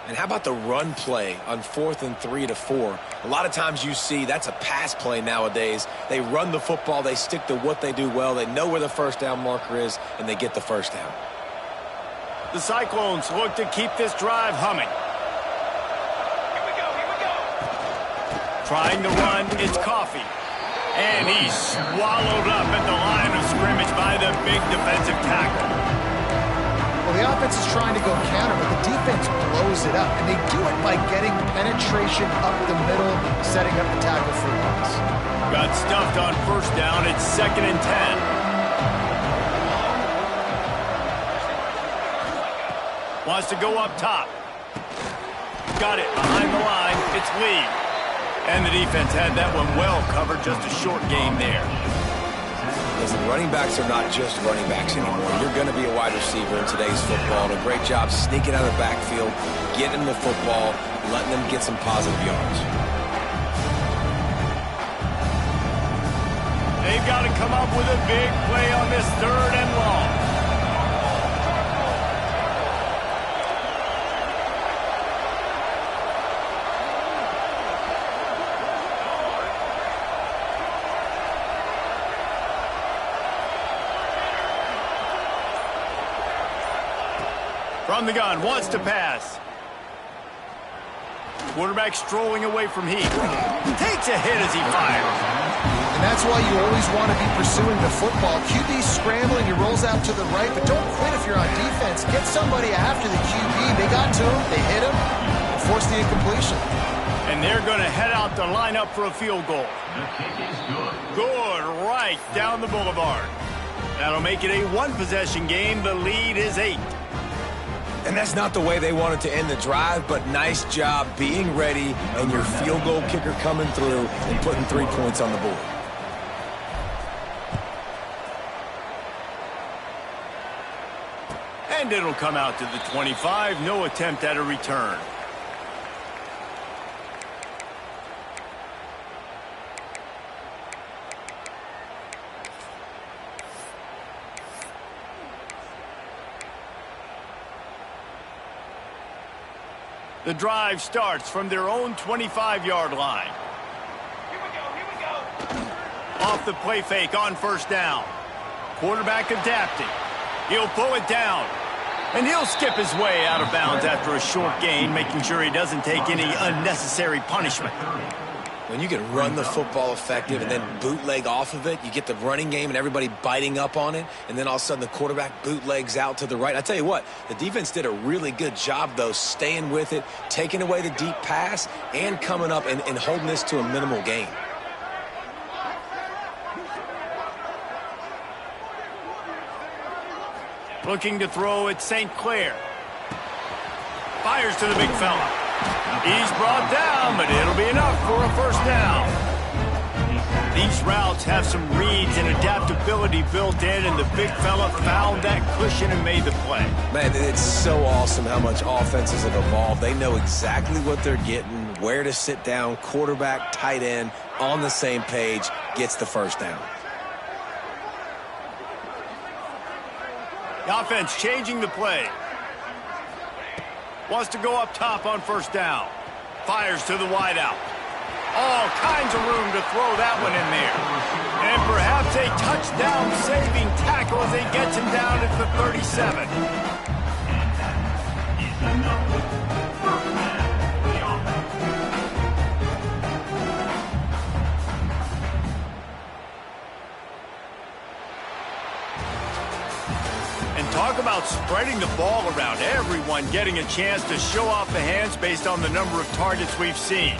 And how about the run play on 4th and 3 to 4? A lot of times you see that's a pass play nowadays. They run the football. They stick to what they do well. They know where the 1st down marker is, and they get the 1st down. The Cyclones look to keep this drive humming. Here we go. Trying to run, it's Coffee. And he's swallowed up at the line of scrimmage by the big defensive tackle. Well, the offense is trying to go counter, but the defense blows it up. And they do it by getting penetration up the middle, setting up the tackle for loss. Got stuffed on 1st down. It's 2nd and 10. Wants to go up top. Got it behind the line. It's Lee. And the defense had that one well covered. Just a short game there. Listen, running backs are not just running backs anymore. You're going to be a wide receiver in today's football. And a great job sneaking out of the backfield, getting the football, letting them get some positive yards. They've got to come up with a big play on this 3rd and long. From the gun, wants to pass. Quarterback strolling away from heat. Takes a hit as he fires. And that's why you always want to be pursuing the football. QB's scrambling, he rolls out to the right, but don't quit if you're on defense. Get somebody after the QB. They got to him, they hit him, and forced the incompletion. And they're going to head out to line up for a field goal. The kick is good. Good, right down the boulevard. That'll make it a one-possession game. The lead is 8. And that's not the way they wanted to end the drive, but nice job being ready and your field goal kicker coming through and putting 3 points on the board. And it'll come out to the 25. No attempt at a return. The drive starts from their own 25-yard line. Here we go. Off the play fake on first down. Quarterback adapting. He'll pull it down. And he'll skip his way out of bounds after a short gain, making sure he doesn't take any unnecessary punishment. When you can run the football effective and then bootleg off of it, you get the running game and everybody biting up on it, and then all of a sudden the quarterback bootlegs out to the right. I tell you what, the defense did a really good job, though, staying with it, taking away the deep pass, and coming up and holding this to a minimal gain. Looking to throw at St. Clair. Fires to the big fella. He's brought down, but it'll be enough for a first down. These routes have some reads and adaptability built in, and the big fella found that cushion and made the play. Man, it's so awesome how much offenses have evolved. They know exactly what they're getting, where to sit down, quarterback, tight end, on the same page, gets the first down. The offense changing the play. Wants to go up top on first down. Fires to the wideout. All kinds of room to throw that one in there. And perhaps a touchdown-saving tackle as he gets him down at the 37. Talk about spreading the ball around. Everyone getting a chance to show off the hands based on the number of targets we've seen.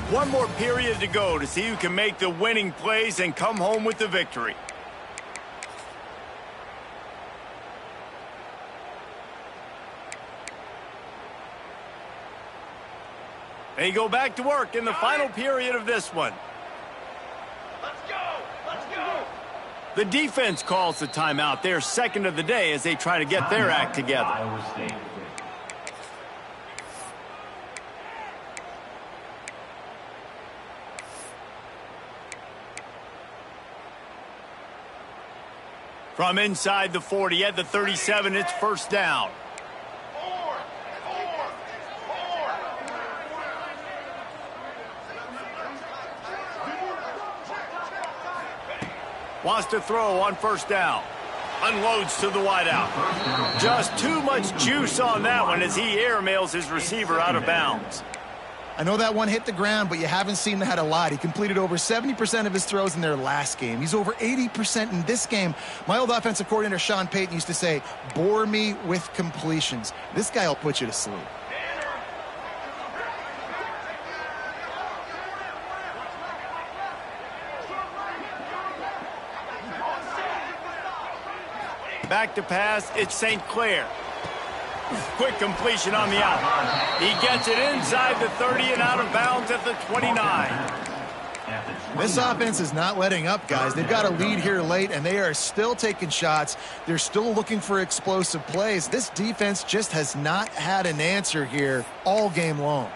One more period to go to see who can make the winning plays and come home with the victory. They go back to work in the final period of this one. Let's go. Let's go. The defense calls the timeout, their second of the day, as they try to get their act together. Iowa State. From inside the 40 at the 37, it's first down. Wants to throw on first down. Unloads to the wideout. Just too much juice on that one as he airmails his receiver out of bounds. I know that one hit the ground, but you haven't seen that a lot. He completed over 70% of his throws in their last game. He's over 80% in this game. My old offensive coordinator, Sean Payton, used to say, bore me with completions. This guy will put you to sleep. Back to pass, it's St. Clair. Quick completion on the out. He gets it inside the 30 and out of bounds at the 29. This offense is not letting up, guys. They've got a lead here late, and they are still taking shots. They're still looking for explosive plays. This defense just has not had an answer here all game long.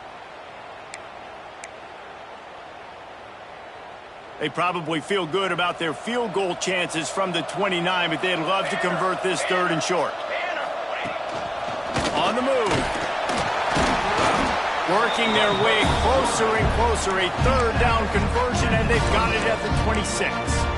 They probably feel good about their field goal chances from the 29, but they'd love to convert this third and short. On the move. Working their way closer and closer. A third down conversion, and they've got it at the 26.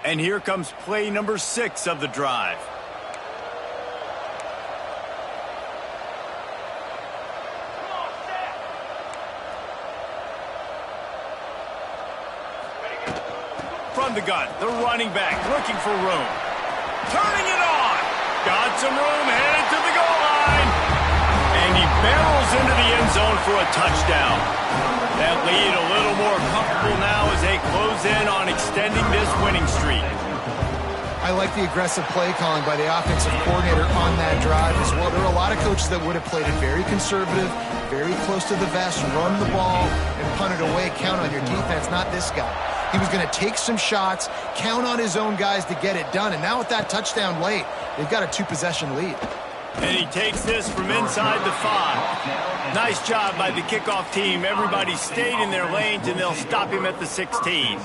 And here comes play number 6 of the drive. From the gun, the running back looking for room. Turning it on. Got some room, headed to the goal line. And he barrels into the end zone for a touchdown. That lead a little more comfortable now as they close in on extending this winning streak. I like the aggressive play calling by the offensive coordinator on that drive as well. There are a lot of coaches that would have played it very conservative, very close to the vest, run the ball, and punt it away. Count on your defense, not this guy. He was going to take some shots, count on his own guys to get it done. And now with that touchdown late, they've got a 2-possession lead. And he takes this from inside the 5. Nice job by the kickoff team. Everybody stayed in their lanes, and they'll stop him at the 16.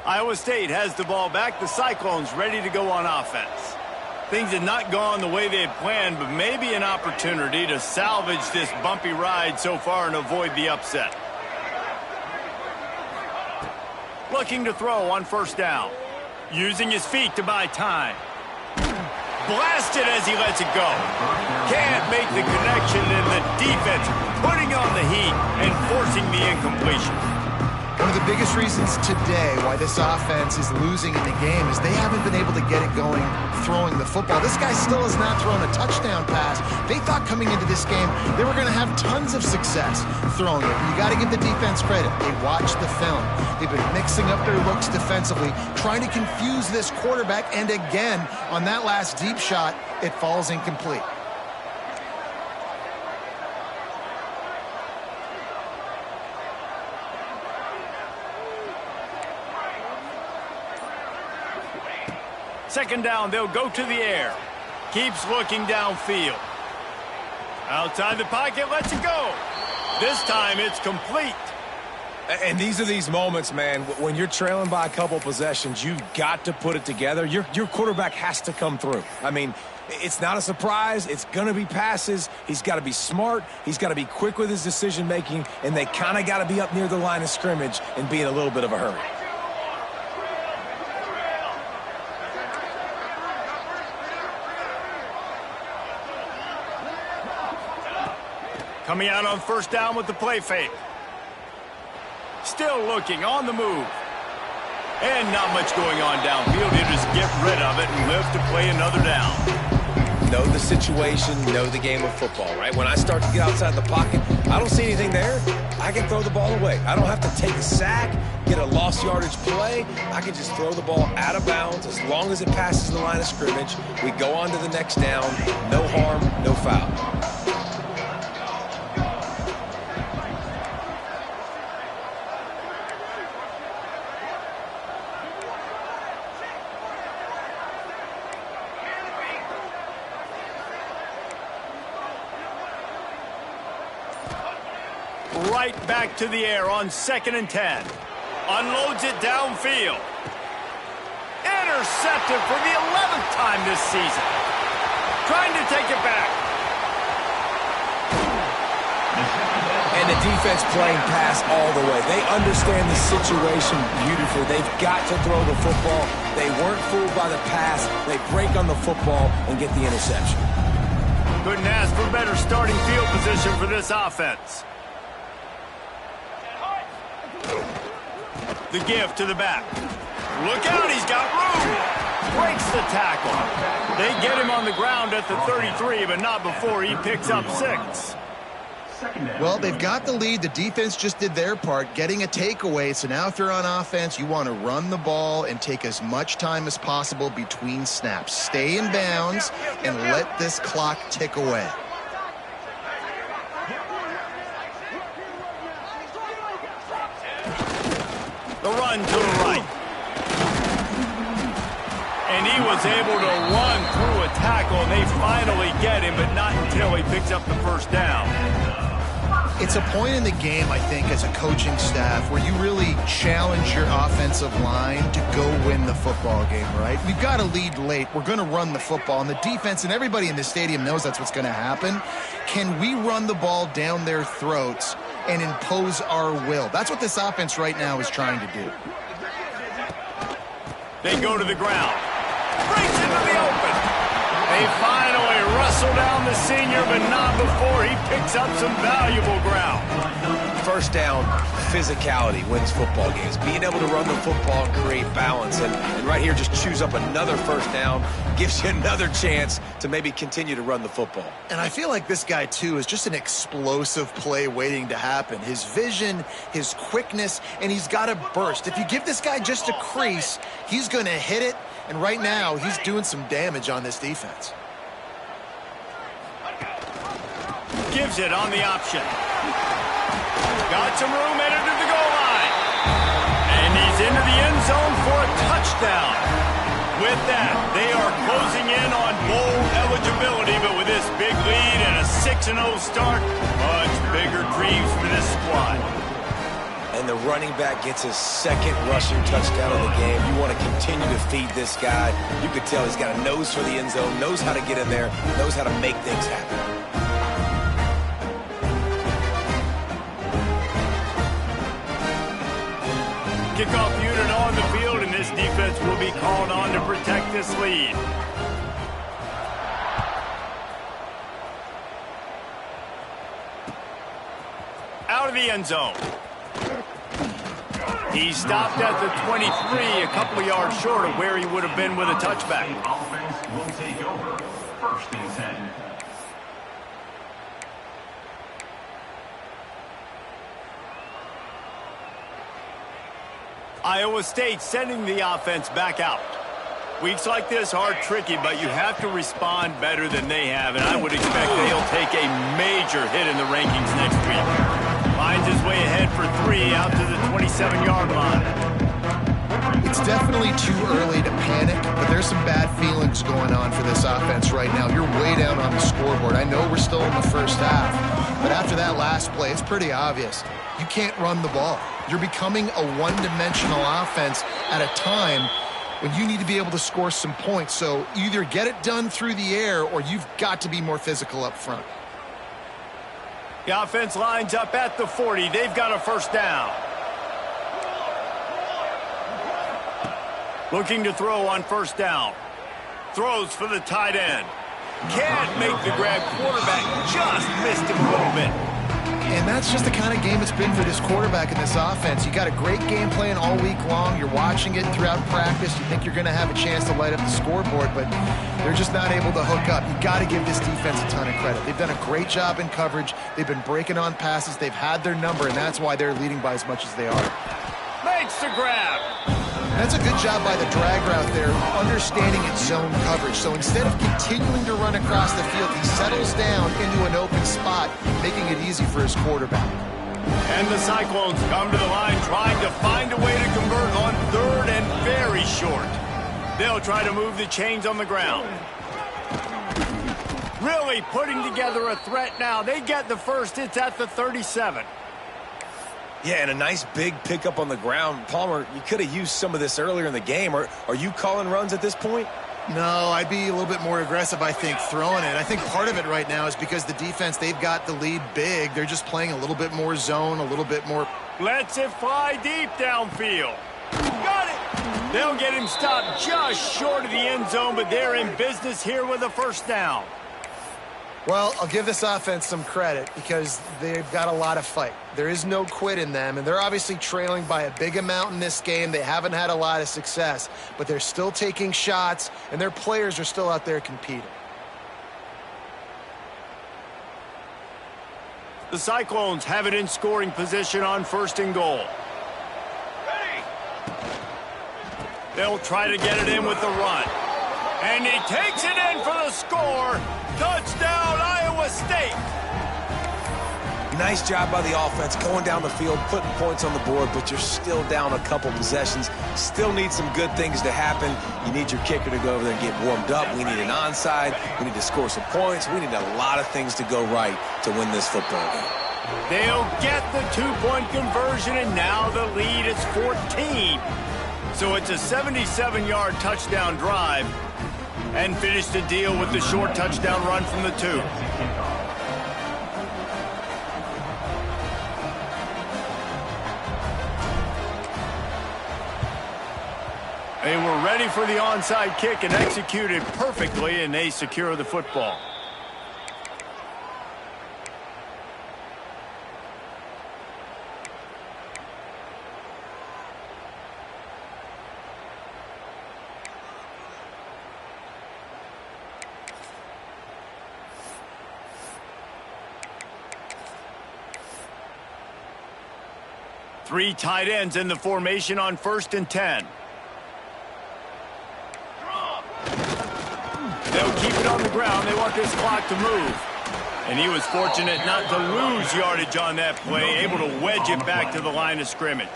Iowa State has the ball back. The Cyclones ready to go on offense. Things had not gone the way they had planned, but maybe an opportunity to salvage this bumpy ride so far and avoid the upset. Looking to throw on first down. Using his feet to buy time. Blasted as he lets it go. Can't make the connection, and the defense putting on the heat and forcing the incompletion. One of the biggest reasons today why this offense is losing in the game is they haven't been able to get it going throwing the football. This guy still has not thrown a touchdown pass. They thought coming into this game they were going to have tons of success throwing it. You got to give the defense credit. They watched the film. They've been mixing up their looks defensively, trying to confuse this quarterback, and again, on that last deep shot, it falls incomplete. Second down, they'll go to the air. Keeps looking downfield. Outside the pocket, lets it go. This time it's complete. And these are these moments, man, when you're trailing by a couple possessions, you've got to put it together. Your quarterback has to come through. I mean, it's not a surprise. It's going to be passes. He's got to be smart. He's got to be quick with his decision-making, and they kind of got to be up near the line of scrimmage and be in a little bit of a hurry. Coming out on first down with the play fake. Still looking on the move. And not much going on downfield. He'll just get rid of it and live to play another down. Know the situation, know the game of football, right? When I start to get outside the pocket, I don't see anything there. I can throw the ball away. I don't have to take a sack, get a lost yardage play. I can just throw the ball out of bounds as long as it passes the line of scrimmage. We go on to the next down. No harm, no foul. Right back to the air on 2nd and 10. Unloads it downfield. Intercepted for the 11th time this season. Trying to take it back. And the defense playing pass all the way. They understand the situation beautifully. They've got to throw the football. They weren't fooled by the pass. They break on the football and get the interception. Couldn't ask for better starting field position for this offense. The give to the back. Look out, he's got room. Breaks the tackle. They get him on the ground at the 33, but not before he picks up 6. Well, they've got the lead. The defense just did their part, getting a takeaway. So now if you're on offense, you want to run the ball and take as much time as possible between snaps. Stay in bounds and let this clock tick away. The run to the right. And he was able to run through a tackle, and they finally get him, but not until he picks up the first down. It's a point in the game, I think, as a coaching staff where you really challenge your offensive line to go win the football game, right? We've got to lead late. We're going to run the football, and the defense and everybody in the stadium knows that's what's going to happen. Can we run the ball down their throats and impose our will? That's what this offense right now is trying to do. They go to the ground. Breaks into the open. They finally wrestle down the senior, but not before he picks up some valuable ground. First down, physicality wins football games. Being able to run the football and create balance. And right here, just choose up another first down, gives you another chance to maybe continue to run the football. And I feel like this guy, too, is just an explosive play waiting to happen. His vision, his quickness, and he's got a burst. If you give this guy just a crease, he's going to hit it. And right now, he's doing some damage on this defense. Gives it on the option. Got some room, headed to the goal line. And he's into the end zone for a touchdown. With that, they are closing in on bowl eligibility, but with this big lead and a 6-0 start, much bigger dreams for this squad. And the running back gets his second rushing touchdown of the game. You want to continue to feed this guy. You could tell he's got a nose for the end zone, knows how to get in there, knows how to make things happen. Kickoff unit on the field, and this defense will be called on to protect this lead. Out of the end zone. He stopped at the 23, a couple of yards short of where he would have been with a touchback. The offense will take over. First and 10. Iowa State sending the offense back out. Weeks like this are tricky, but you have to respond better than they have, and I would expect they'll take a major hit in the rankings next week. Finds his way ahead for 3 out to the 27-yard line. It's definitely too early to panic, but there's some bad feelings going on for this offense right now. You're way down on the scoreboard. I know we're still in the first half, but after that last play, it's pretty obvious. You can't run the ball. You're becoming a one-dimensional offense at a time when you need to be able to score some points. So either get it done through the air or you've got to be more physical up front. The offense lines up at the 40. They've got a first down. Looking to throw on first down. Throws for the tight end. Can't make the grab. Quarterback just missed him a little bit. And that's just the kind of game it's been for this quarterback in this offense. You got a great game plan all week long. You're watching it throughout practice. You think you're going to have a chance to light up the scoreboard, but they're just not able to hook up. You got to give this defense a ton of credit. They've done a great job in coverage. They've been breaking on passes. They've had their number, and that's why they're leading by as much as they are. Makes the grab. That's a good job by the drag route there, understanding its zone coverage. So instead of continuing to run across the field, he settles down into an open spot, making it easy for his quarterback. And the Cyclones come to the line trying to find a way to convert on third and very short. They'll try to move the chains on the ground. Really putting together a threat now. They get the first. It's at the 37. Yeah, and a nice big pickup on the ground. Palmer, you could have used some of this earlier in the game. Are you calling runs at this point? No, I'd be a little bit more aggressive, I think, throwing it. I think part of it right now is because the defense, they've got the lead big. They're just playing a little bit more zone, a little bit more. Lets it fly deep downfield. Got it! They'll get him stopped just short of the end zone, but they're in business here with a first down. Well, I'll give this offense some credit because they've got a lot of fight. There is no quit in them, and they're obviously trailing by a big amount in this game. They haven't had a lot of success, but they're still taking shots, and their players are still out there competing. The Cyclones have it in scoring position on first and goal. Ready. They'll try to get it in with the run. And he takes it in for the score. Touchdown, Iowa State. Nice job by the offense going down the field, putting points on the board, but you're still down a couple possessions. Still need some good things to happen. You need your kicker to go over there and get warmed up. We need an onside. We need to score some points. We need a lot of things to go right to win this football game. They'll get the two-point conversion, and now the lead is 14. So it's a 77-yard touchdown drive, and finish the deal with the short touchdown run from the 2. They were ready for the onside kick and executed perfectly, and they secure the football. Three tight ends in the formation on 1st and 10. They'll keep it on the ground. They want this clock to move. And he was fortunate not to lose yardage on that play, able to wedge it back to the line of scrimmage.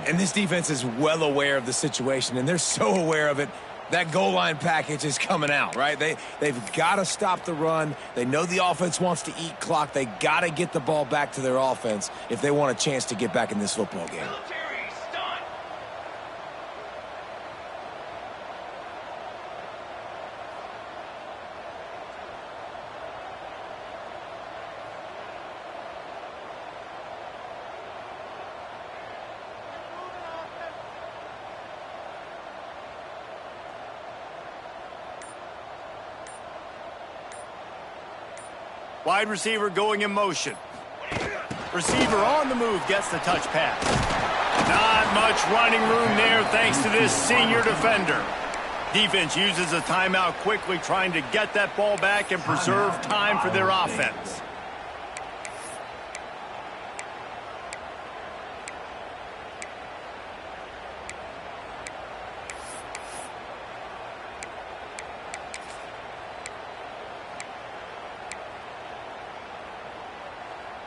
And this defense is well aware of the situation, and they're so aware of it. That goal line package is coming out, right? They've got to stop the run. They know the offense wants to eat clock. They got to get the ball back to their offense if they want a chance to get back in this football game. Wide receiver going in motion. Receiver on the move gets the touch pass. Not much running room there thanks to this senior defender. Defense uses a timeout quickly, trying to get that ball back and preserve time for their offense.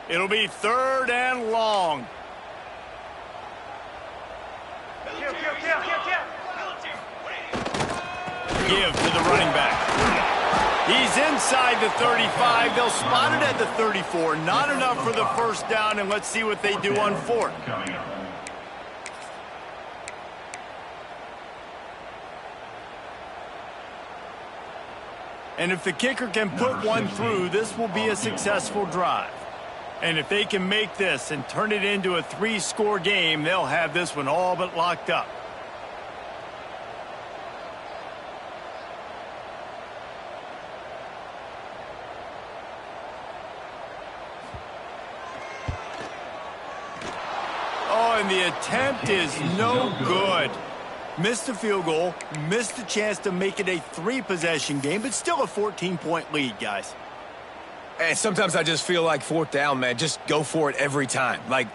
It'll be 3rd and long. Give to the running back. He's inside the 35. They'll spot it at the 34. Not enough for the first down, and let's see what they do on 4th. And if the kicker can put one through, this will be a successful drive. And if they can make this and turn it into a 3-score game, they'll have this one all but locked up. Oh, and the attempt is no good. Missed the field goal, missed the chance to make it a 3-possession game, but still a 14-point lead, guys. And sometimes I just feel like 4th down, man, just go for it every time. Like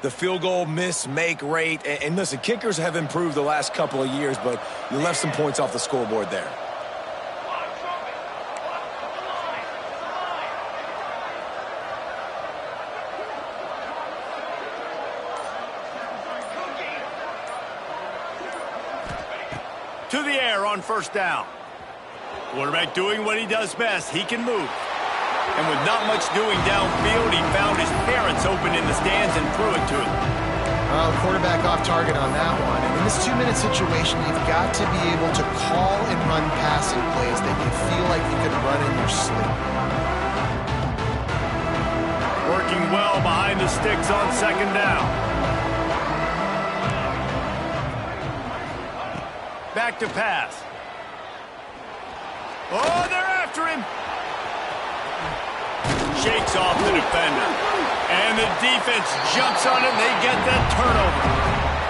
the field goal miss-make rate. And listen, kickers have improved the last couple of years, but you left some points off the scoreboard there. To the air on 1st down. Quarterback doing what he does best. He can move. And with not much doing downfield, he found his parents open in the stands and threw it to him. Well, quarterback off target on that one. And in this 2-minute situation, you've got to be able to call and run passing plays that you feel like you can run in your sleep. Working well behind the sticks on 2nd down. Back to pass. Oh, they're after him. Shakes off the defender. And the defense jumps on him. They get that turnover.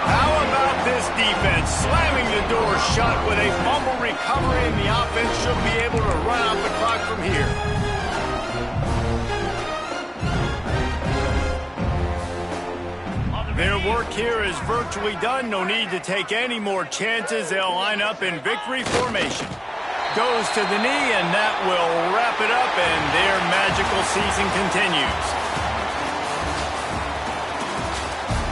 How about this defense slamming the door shut with a fumble recovery, and the offense should be able to run out the clock from here. Their work here is virtually done. No need to take any more chances. They'll line up in victory formation. Goes to the knee, and that will wrap it up, and their magical season continues.